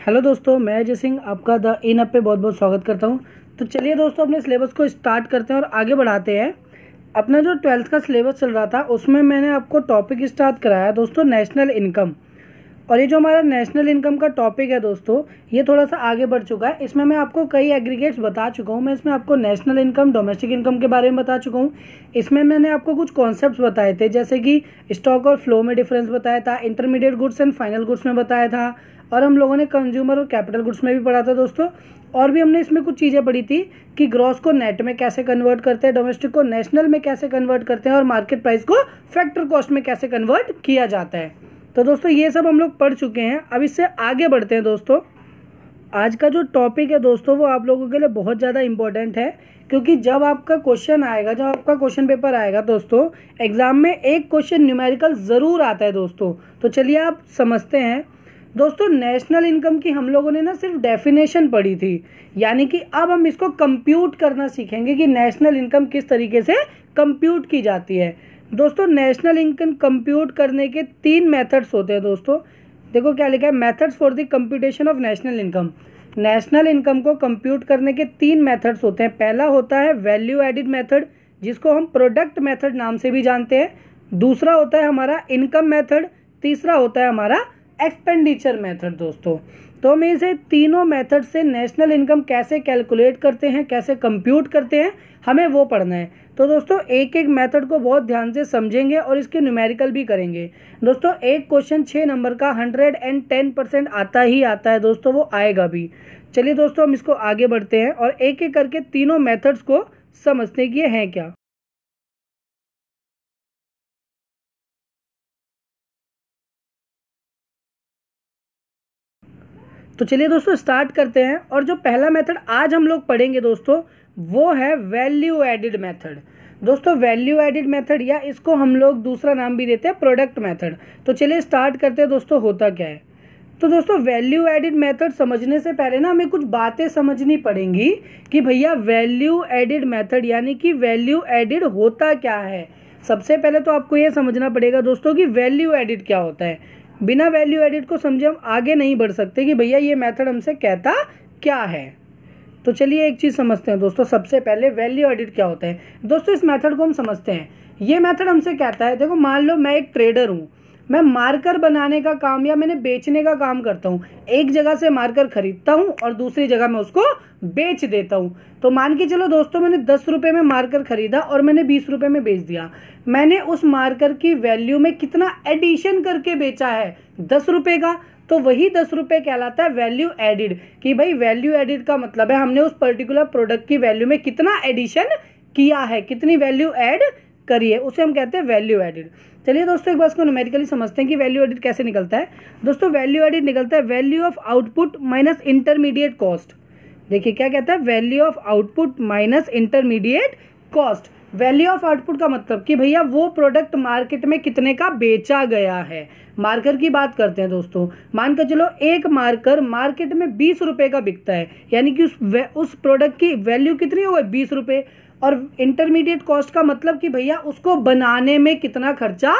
Hello दोस्तों, मैं अजय सिंह आपका द इन अप पे बहुत बहुत स्वागत करता हूं। तो चलिए दोस्तों, अपने सिलेबस को स्टार्ट करते हैं और आगे बढ़ाते हैं। अपना जो 12th का सिलेबस चल रहा था उसमें मैंने आपको टॉपिक स्टार्ट कराया दोस्तों नेशनल इनकम। और ये जो हमारा नेशनल इनकम का टॉपिक है दोस्तों, ये थोड़ा सा आगे बढ़ चुका है। इसमें मैं आपको कई एग्रीगेट्स बता चुका हूँ। मैं इसमें आपको नेशनल इनकम, डोमेस्टिक इनकम के बारे में बता चुका हूँ। इसमें मैंने आपको कुछ कॉन्सेप्ट्स बताए थे, जैसे कि स्टॉक और फ्लो में डिफरेंस बताया था, intermediate goods and final goods में बताया था, और हम लोगों ने कंज्यूमर और कैपिटल गुड्स में भी पढ़ा था दोस्तों। और भी हमने इसमें कुछ चीज़ें पढ़ी थी कि ग्रॉस को नेट में कैसे कन्वर्ट करते हैं, डोमेस्टिक को नेशनल में कैसे कन्वर्ट करते हैं, और मार्केट प्राइस को फैक्टर कॉस्ट में कैसे कन्वर्ट किया जाता है। तो दोस्तों ये सब हम लोग पढ़ चुके हैं। अब इससे आगे बढ़ते हैं दोस्तों। आज का जो टॉपिक है दोस्तों वो आप लोगों के लिए बहुत ज़्यादा इंपॉर्टेंट है, क्योंकि जब आपका क्वेश्चन आएगा, जब आपका क्वेश्चन पेपर आएगा दोस्तों एग्जाम में, एक क्वेश्चन न्यूमेरिकल ज़रूर आता है दोस्तों। तो चलिए आप समझते हैं दोस्तों। नेशनल इनकम की हम लोगों ने ना सिर्फ डेफिनेशन पढ़ी थी, यानी कि अब हम इसको कंप्यूट करना सीखेंगे कि नेशनल इनकम किस तरीके से कंप्यूट की जाती है। दोस्तों नेशनल इनकम कंप्यूट करने के 3 मेथड्स होते हैं दोस्तों। देखो क्या लिखा है, methods for the computation of national income. National income को कंप्यूट करने के 3 मेथड्स होते हैं। पहला होता है वैल्यू एडिड मेथड, जिसको हम प्रोडक्ट मेथड नाम से भी जानते हैं। दूसरा होता है हमारा इनकम मेथड। तीसरा होता है हमारा एक्सपेंडिचर मेथड दोस्तों। तो हम इसे तीनों मेथड से नेशनल इनकम कैसे कैलकुलेट करते हैं, कैसे कंप्यूट करते हैं, हमें वो पढ़ना है। तो दोस्तों एक एक मेथड को बहुत ध्यान से समझेंगे और इसके न्यूमेरिकल भी करेंगे दोस्तों। एक क्वेश्चन 6 नंबर का 110% आता ही आता है दोस्तों, वो आएगा भी। चलिए दोस्तों हम इसको आगे बढ़ते हैं और एक एक करके तीनों मेथड्स को समझते हैं कि ये हैं क्या। तो चलिए दोस्तों स्टार्ट करते हैं। और जो पहला मेथड आज हम लोग पढ़ेंगे दोस्तों वो है वैल्यू एडिड मेथड। दोस्तों वैल्यू एडिड मेथड, या इसको हम लोग दूसरा नाम भी देते हैं प्रोडक्ट मेथड। तो चलिए स्टार्ट करते हैं दोस्तों, होता क्या है। तो दोस्तों वैल्यू एडिड मेथड समझने से पहले ना हमें कुछ बातें समझनी पड़ेंगी कि भैया वैल्यू एडिड मेथड यानी कि वैल्यू एडिड होता क्या है। सबसे पहले तो आपको ये समझना पड़ेगा दोस्तों कि वैल्यू एडिड क्या होता है। बिना वैल्यू एडिड को समझे हम आगे नहीं बढ़ सकते कि भैया ये मेथड हमसे कहता क्या है। तो चलिए एक चीज़ समझते हैं दोस्तों। सबसे पहले वैल्यू एडिड क्या होता है दोस्तों, इस मेथड को हम समझते हैं। ये मेथड हमसे कहता है, देखो मान लो मैं एक ट्रेडर हूँ, मैं मार्कर बनाने का काम या मैंने बेचने का काम करता हूँ। एक जगह से मार्कर खरीदता हूँ और दूसरी जगह मैं उसको बेच देता हूँ। तो मान के चलो दोस्तों मैंने 10 रुपये में मार्कर खरीदा और मैंने 20 रुपये में बेच दिया। मैंने उस मार्कर की वैल्यू में कितना एडिशन करके बेचा है, 10 रुपये का। तो वही 10 रुपये कहलाता है वैल्यू एडिड। कि भाई वैल्यू एडिड का मतलब है हमने उस पर्टिकुलर प्रोडक्ट की वैल्यू में कितना एडिशन किया है, कितनी वैल्यू ऐड करी है, उसे हम कहते हैं वैल्यू एडिड। चलिए दोस्तों एक बार इसको न्यूमेरिकली समझते हैं कि वैल्यू एडिड कैसे निकलता है। दोस्तों वैल्यू एडिड निकलता है value of output minus intermediate cost. देखिए क्या कहता है, value of output minus intermediate cost. Value of output का मतलब कि भैया वो प्रोडक्ट मार्केट में कितने का बेचा गया है। मार्कर की बात करते हैं दोस्तों। मान कर चलो एक मार्कर मार्केट में 20 रुपये का बिकता है, यानी कि उस प्रोडक्ट की वैल्यू कितनी हो गई, 20 रुपये। और इंटरमीडिएट कॉस्ट का मतलब कि भैया उसको बनाने में कितना खर्चा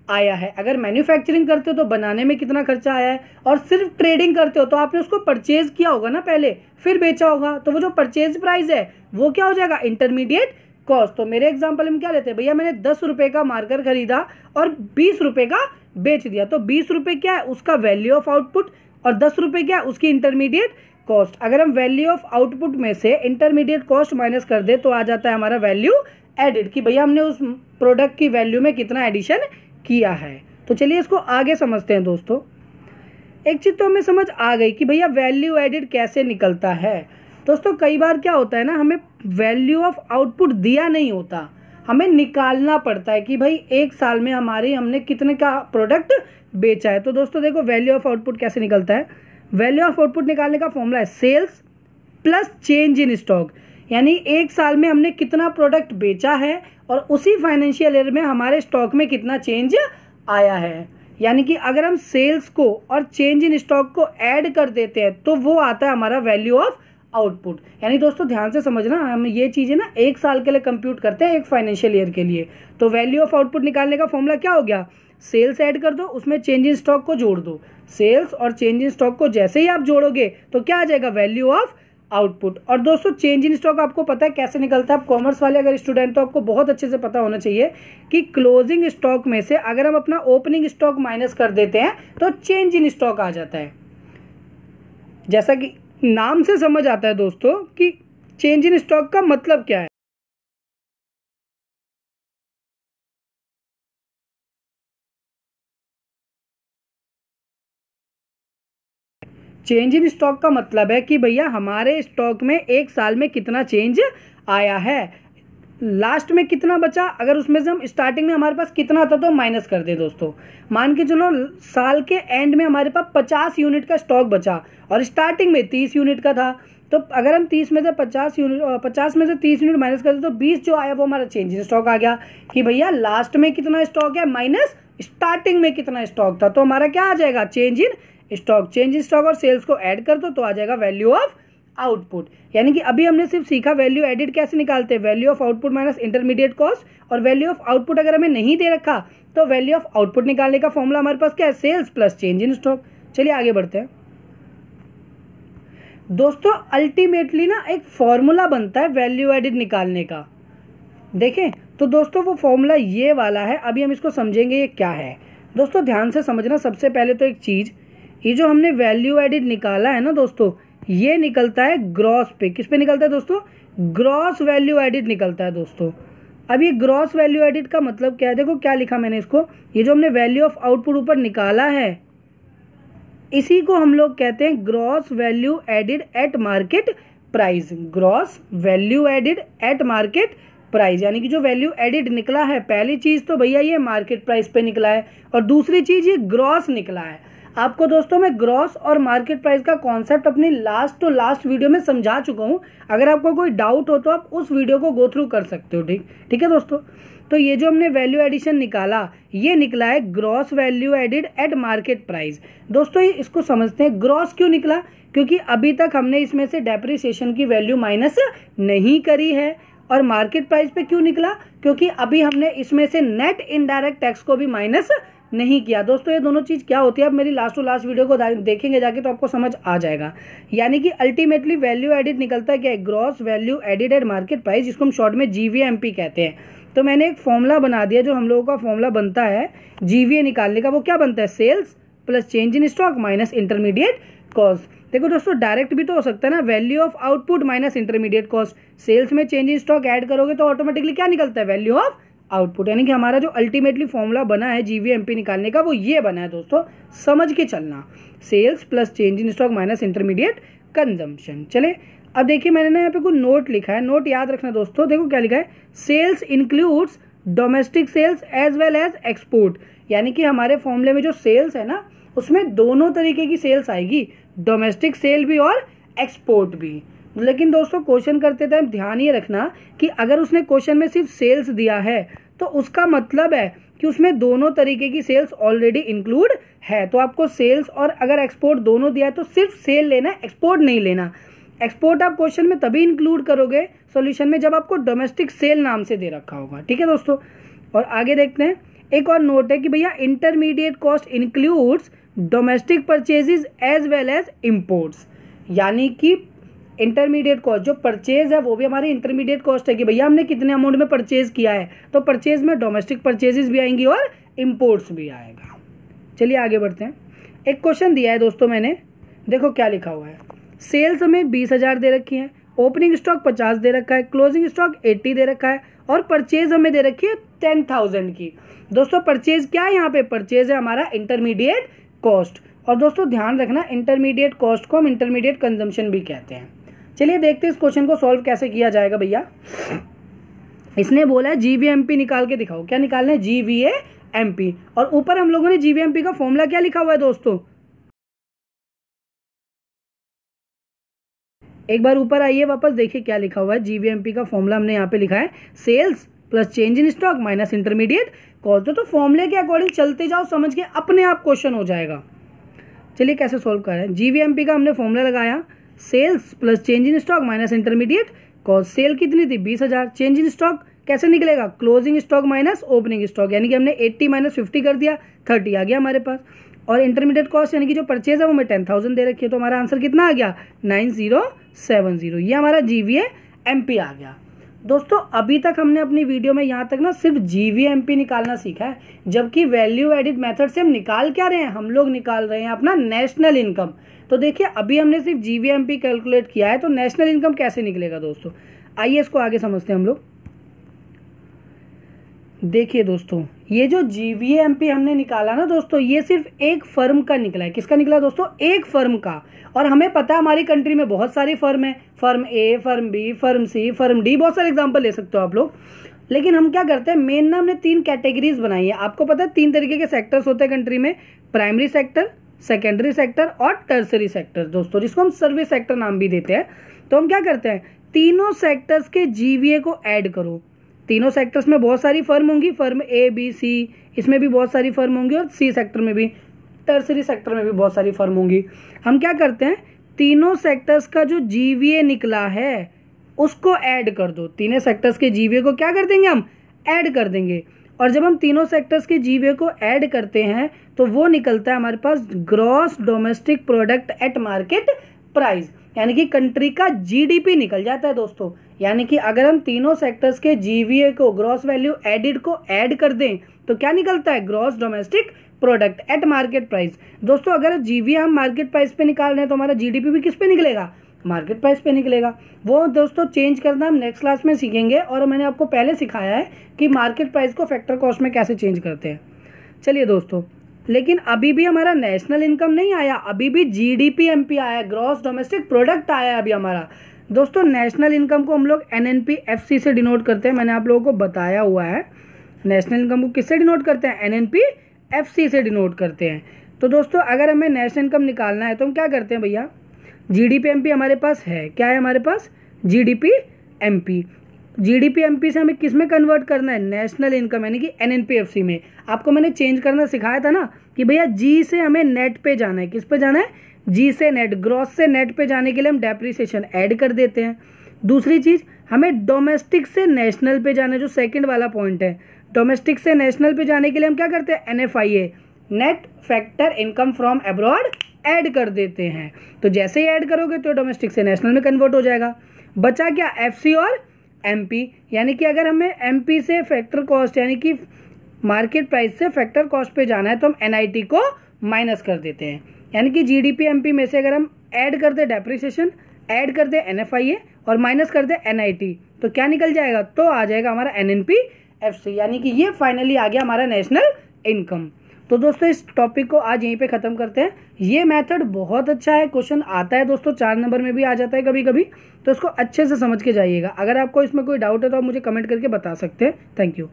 आया है। अगर मैन्युफैक्चरिंग करते हो तो बनाने में कितना खर्चा आया है, और सिर्फ ट्रेडिंग करते हो तो आपने उसको परचेज किया होगा ना पहले, फिर बेचा होगा। तो वो जो परचेज प्राइस है वो क्या हो जाएगा, इंटरमीडिएट कॉस्ट। तो मेरे एग्जांपल में क्या लेते हैं, भैया मैंने 10 रुपये का मार्कर खरीदा और 20 रुपये का बेच दिया। तो 20 रुपये क्या है उसका वैल्यू ऑफ आउटपुट, और 10 रुपये क्या है उसकी इंटरमीडिएट कॉस्ट। अगर हम वैल्यू ऑफ आउटपुट में से इंटरमीडिएट कॉस्ट माइनस कर दे तो आ जाता है हमारा वैल्यू एडिड, कि भैया हमने उस प्रोडक्ट की वैल्यू में कितना एडिशन किया है। तो चलिए इसको आगे समझते हैं दोस्तों। एक चीज तो हमें समझ आ गई कि भैया वैल्यू एडिड कैसे निकलता है। दोस्तों कई बार क्या होता है ना, हमें वैल्यू ऑफ आउटपुट दिया नहीं होता, हमें निकालना पड़ता है कि भाई एक साल में हमने कितने का प्रोडक्ट बेचा है। तो दोस्तों देखो वैल्यू ऑफ आउटपुट कैसे निकलता है। वैल्यू ऑफ आउटपुट निकालने का फॉर्मूला है sales plus change in stock. यानी एक साल में हमने कितना प्रोडक्ट बेचा है और उसी फाइनेंशियल ईयर में हमारे स्टॉक में कितना चेंज आया है। यानी कि अगर हम सेल्स को और चेंज इन स्टॉक को ऐड कर देते हैं तो वो आता है हमारा वैल्यू ऑफ आउटपुट। यानी दोस्तों ध्यान से समझना, हम ये चीजें ना एक साल के लिए कंप्यूट करते हैं, एक फाइनेंशियल ईयर के लिए। तो वैल्यू ऑफ आउटपुट निकालने का फॉर्मूला क्या हो गया, सेल्स ऐड कर दो, उसमें चेंज इन स्टॉक को जोड़ दो। सेल्स और चेंज इन स्टॉक को जैसे ही आप जोड़ोगे तो क्या आ जाएगा, वैल्यू ऑफ आउटपुट। और दोस्तों चेंज इन स्टॉक आपको पता है कैसे निकलता है, आप कॉमर्स वाले अगर स्टूडेंट तो आपको बहुत अच्छे से पता होना चाहिए कि क्लोजिंग स्टॉक में से अगर हम अपना ओपनिंग स्टॉक माइनस कर देते हैं तो चेंज इन स्टॉक आ जाता है। जैसा कि नाम से समझ आता है दोस्तों कि चेंज इन स्टॉक का मतलब क्या है। चेंज इन स्टॉक का मतलब है कि भैया हमारे स्टॉक में एक साल में कितना चेंज आया है, लास्ट में कितना बचा, अगर उसमें से हम स्टार्टिंग में हमारे पास कितना था तो माइनस कर दे। दोस्तों मान के चलो साल के एंड में हमारे पास 50 यूनिट का स्टॉक बचा और स्टार्टिंग में 30 यूनिट का था, तो अगर हम 30 में से 50 में से 30 यूनिट माइनस करते तो 20 जो आया वो हमारा चेंज इन स्टॉक आ गया कि भैया लास्ट में कितना स्टॉक है माइनस स्टार्टिंग में कितना स्टॉक था, तो हमारा क्या आ जाएगा, change in stock. Change in stock और सेल्स को ऐड कर दो तो आ जाएगा वैल्यू ऑफ आउटपुट। यानी कि अभी हमने सिर्फ सीखा वैल्यू एडिड कैसे निकालते हैं, value of output minus intermediate cost, और वैल्यू ऑफ आउटपुट अगर हमें नहीं दे रखा तो वैल्यू ऑफ आउटपुट निकालने का फॉर्मूला हमारे पास क्या है, sales plus change in stock. चलिए आगे बढ़ते हैं दोस्तों। अल्टीमेटली ना एक फॉर्मूला बनता है वैल्यू एडिड निकालने का, देखें तो दोस्तों वो फॉर्मूला ये वाला है। अभी हम इसको समझेंगे ये क्या है। दोस्तों ध्यान से समझना, सबसे पहले तो एक चीज, ये जो हमने वैल्यू एडिड निकाला है ना दोस्तों, ये निकलता है ग्रॉस पे। किस पे निकलता है दोस्तों, ग्रॉस वैल्यू एडिड निकलता है दोस्तों। अब ये ग्रॉस वैल्यू एडिड का मतलब क्या है, देखो क्या लिखा मैंने इसको, ये जो हमने वैल्यू ऑफ आउटपुट ऊपर निकाला है इसी को हम लोग कहते हैं gross value added eight market price. Gross value added eight market price, यानी कि जो वैल्यू एडिड निकला है, पहली चीज तो भैया ये मार्केट प्राइस पे निकला है और दूसरी चीज ये ग्रॉस निकला है। आपको दोस्तों मैं ग्रॉस और मार्केट प्राइस का कॉन्सेप्ट अपनी लास्ट टू लास्ट वीडियो में समझा चुका हूं, अगर आपको कोई डाउट हो तो आप उस वीडियो को गो थ्रू कर सकते हो। ठीक है दोस्तों। तो ये जो हमने वैल्यू एडिशन निकाला ये निकला है gross value added eight market price. दोस्तों इसको समझते हैं, ग्रॉस क्यों निकला, क्योंकि अभी तक हमने इसमें से डेप्रिसिएशन की वैल्यू माइनस नहीं करी है। और मार्केट प्राइस पे क्यों निकला, क्योंकि अभी हमने इसमें से नेट इनडायरेक्ट टैक्स को भी माइनस नहीं किया। दोस्तों ये दोनों चीज क्या होती है, आप मेरी लास्ट टू लास्ट वीडियो को देखेंगे जाके तो आपको समझ आ जाएगा। यानी कि अल्टीमेटली वैल्यू एडिड निकलता है क्या है, gross value added eight market price, जिसको हम शॉर्ट में GVMP कहते हैं। तो मैंने एक फॉर्मूला बना दिया, जो हम लोगों का फॉर्मूला बनता है GVA निकालने का, वो क्या बनता है, sales plus change in stock minus intermediate cost. देखो दोस्तों डायरेक्ट भी तो हो सकता है ना, value of output minus intermediate cost. Sales में चेंज इन स्टॉक ऐड करोगे तो ऑटोमेटिकली क्या निकलता है, वैल्यू ऑफ आउटपुट। यानी कि हमारा जो अल्टीमेटली फॉर्मूला बना है GVMP निकालने का वो ये बना है दोस्तों, समझ के चलना, sales plus change in stock minus intermediate consumption. चले अब देखिए मैंने ना यहाँ पे कोई नोट लिखा है, नोट याद रखना दोस्तों। देखो क्या लिखा है, sales includes domestic sales as well as export. यानी कि हमारे फॉर्मूले में जो सेल्स है ना उसमें दोनों तरीके की सेल्स आएगी, डोमेस्टिक सेल भी और एक्सपोर्ट भी। लेकिन दोस्तों क्वेश्चन करते टाइम ध्यान ये रखना कि अगर उसने क्वेश्चन में सिर्फ सेल्स दिया है तो उसका मतलब है कि उसमें दोनों तरीके की सेल्स ऑलरेडी इंक्लूड है। तो आपको सेल्स और अगर एक्सपोर्ट दोनों दिया है तो सिर्फ सेल लेना है, एक्सपोर्ट नहीं लेना। एक्सपोर्ट आप क्वेश्चन में तभी इंक्लूड करोगे सॉल्यूशन में जब आपको डोमेस्टिक सेल नाम से दे रखा होगा। ठीक है दोस्तों। और आगे देखते हैं, एक और नोट है कि भैया intermediate cost includes domestic purchases as well as imports. यानी कि इंटरमीडिएट कॉस्ट जो परचेज है वो भी हमारी इंटरमीडिएट कॉस्ट है कि भैया हमने कितने अमाउंट में परचेज किया है, तो परचेज में डोमेस्टिक परचेजेस भी आएंगी और इम्पोर्ट्स भी आएगा। चलिए आगे बढ़ते हैं। एक क्वेश्चन दिया है दोस्तों मैंने, देखो क्या लिखा हुआ है, सेल्स हमें 20,000 दे रखी है, ओपनिंग स्टॉक 50 दे रखा है, क्लोजिंग स्टॉक 80 दे रखा है और परचेज हमें दे रखी है 10,000 की। दोस्तों परचेज क्या है, यहाँ पे परचेज है हमारा इंटरमीडिएट कॉस्ट। और दोस्तों ध्यान रखना इंटरमीडिएट कॉस्ट को हम इंटरमीडिएट कंजम्पशन भी कहते हैं। चलिए देखते हैं इस क्वेश्चन को सॉल्व कैसे किया जाएगा। भैया इसने बोला है GVMP निकाल के दिखाओ, क्या निकालना है, GVAMP। और ऊपर हम लोगों ने GVMP का फॉर्मूला क्या लिखा हुआ है दोस्तों, एक बार ऊपर आइए वापस देखिए क्या लिखा हुआ है। GVMP का फॉर्मूला हमने यहाँ पे लिखा है sales plus change in stock minus intermediate cost. तो फॉर्मूले के अकॉर्डिंग चलते जाओ, समझ के अपने आप क्वेश्चन हो जाएगा। चलिए कैसे सॉल्व कर रहे हैं, GVMP का हमने फॉर्मूला लगाया, sales plus change in stock minus intermediate cost. Sale कितनी थी 20,000, चेंज इन स्टॉक कैसे निकलेगा, closing stock minus opening stock, यानी कि हमने 80 माइनस 50 कर दिया, 30 आ गया हमारे पास। और इंटरमीडिएट कॉस्ट यानी कि जो परचेज है वो हमें 10,000 दे रखी है, तो हमारा आंसर कितना आ गया 9070। ये हमारा जीवीए एमपी आ गया। दोस्तों अभी तक हमने अपनी वीडियो में यहाँ तक ना सिर्फ जीवीए एमपी निकालना सीखा है, जबकि वैल्यू एडिड मेथड से हम निकाल क्या रहे हैं, हम लोग निकाल रहे हैं अपना नेशनल इनकम। तो देखिए अभी हमने सिर्फ जीवीए एमपी कैलकुलेट किया है, तो नेशनल इनकम कैसे निकलेगा दोस्तों, आइए इसको आगे समझते हैं हम लोग। देखिए दोस्तों ये जो जीवीए एमपी हमने निकाला ना दोस्तों, ये सिर्फ एक फर्म का निकला है। किसका निकला दोस्तों, एक फर्म का। और हमें पता है हमारी कंट्री में बहुत सारी फर्म है, फर्म ए, firm B, firm C, firm D, बहुत सारे एग्जांपल ले सकते हो आप लोग। लेकिन हम क्या करते हैं, मेन ना हमने 3 कैटेगरीज बनाई है। आपको पता है 3 तरीके के सेक्टर्स होते हैं कंट्री में, प्राइमरी सेक्टर, सेकेंडरी सेक्टर और टर्सरी सेक्टर दोस्तों, जिसको हम सर्विस सेक्टर नाम भी देते हैं। तो हम क्या करते हैं, तीनों सेक्टर्स के जीवीए को ऐड करो। तीनों सेक्टर्स में बहुत सारी फर्म होंगी, फर्म ए बी सी, इसमें भी बहुत सारी फर्म होंगी, और सी सेक्टर में भी, टर्सरी सेक्टर में भी बहुत सारी फर्म होंगी। हम क्या करते हैं, तीनों सेक्टर्स का जो जीवीए निकला है उसको ऐड कर दो। तीनों सेक्टर्स के जीवीए को क्या कर देंगे, हम ऐड कर देंगे। और जब हम तीनों सेक्टर्स के जीवीए को ऐड करते हैं तो वो निकलता है हमारे पास gross domestic product at market price, यानी कि कंट्री का जीडीपी निकल जाता है दोस्तों। यानी कि अगर हम तीनों सेक्टर्स के जीवीए को, ग्रॉस वैल्यू एडिड को ऐड कर दें तो क्या निकलता है, gross domestic product at market price. दोस्तों अगर जीवीए हम मार्केट प्राइस पे निकाल रहे हैं तो हमारा जीडीपी भी किस पे निकलेगा, मार्केट प्राइस पे निकलेगा। वो दोस्तों चेंज करना हम नेक्स्ट क्लास में सीखेंगे, और मैंने आपको पहले सिखाया है कि मार्केट प्राइस को फैक्टर कॉस्ट में कैसे चेंज करते हैं। चलिए दोस्तों, लेकिन अभी भी हमारा नेशनल इनकम नहीं आया, अभी भी जीडीपी एमपी आया, ग्रॉस डोमेस्टिक प्रोडक्ट आया अभी हमारा। दोस्तों नेशनल इनकम को हम लोग एनएनपी एफसी से डिनोट करते हैं, मैंने आप लोगों को बताया हुआ है। नेशनल इनकम को किससे डिनोट करते हैं, एनएनपी एफसी से डिनोट करते हैं। तो दोस्तों अगर हमें नेशनल इनकम निकालना है तो हम क्या करते हैं भैया, जीडीपी एमपी हमारे पास है, क्या है हमारे पास, जीडीपी एमपी। जीडीपी एमपी से हमें किस में कन्वर्ट करना है, नेशनल इनकम यानी कि एनएनपीएफसी में। आपको मैंने चेंज करना सिखाया था ना कि भैया जी से हमें नेट पे जाना है, किस पे जाना है, जी से नेट, ग्रॉस से नेट पे जाने के लिए हम डेप्रिसिएशन ऐड कर देते हैं। दूसरी चीज, हमें डोमेस्टिक से नेशनल पे जाना है, जो सेकंड वाला पॉइंट है, डोमेस्टिक से नेशनल पे जाने के लिए हम क्या करते हैं, NFIA, net factor income from abroad add कर देते हैं। तो जैसे ही ऐड करोगे तो डोमेस्टिक से नेशनल में कन्वर्ट हो जाएगा। बचा क्या, एफसी और एमपी, यानी कि अगर हमें एमपी से फैक्टर कॉस्ट यानी कि मार्केट प्राइस से फैक्टर कॉस्ट पे जाना है तो हम एनआईटी को माइनस कर देते हैं। यानी कि जीडीपी एमपी में से अगर हम ऐड कर दे डेप्रिसिएशन, ऐड कर दे एनएफआईए और माइनस कर दे एनआईटी, तो क्या निकल जाएगा, तो आ जाएगा हमारा एनएनपी एफसी, यानी कि ये फाइनली आ गया हमारा नेशनल इनकम। तो दोस्तों इस टॉपिक को आज यहीं पे खत्म करते हैं। ये मेथड बहुत अच्छा है, क्वेश्चन आता है दोस्तों 4 नंबर में भी आ जाता है कभी कभी, तो इसको अच्छे से समझ के जाइएगा। अगर आपको इसमें कोई डाउट है तो आप मुझे कमेंट करके बता सकते हैं। Thank you.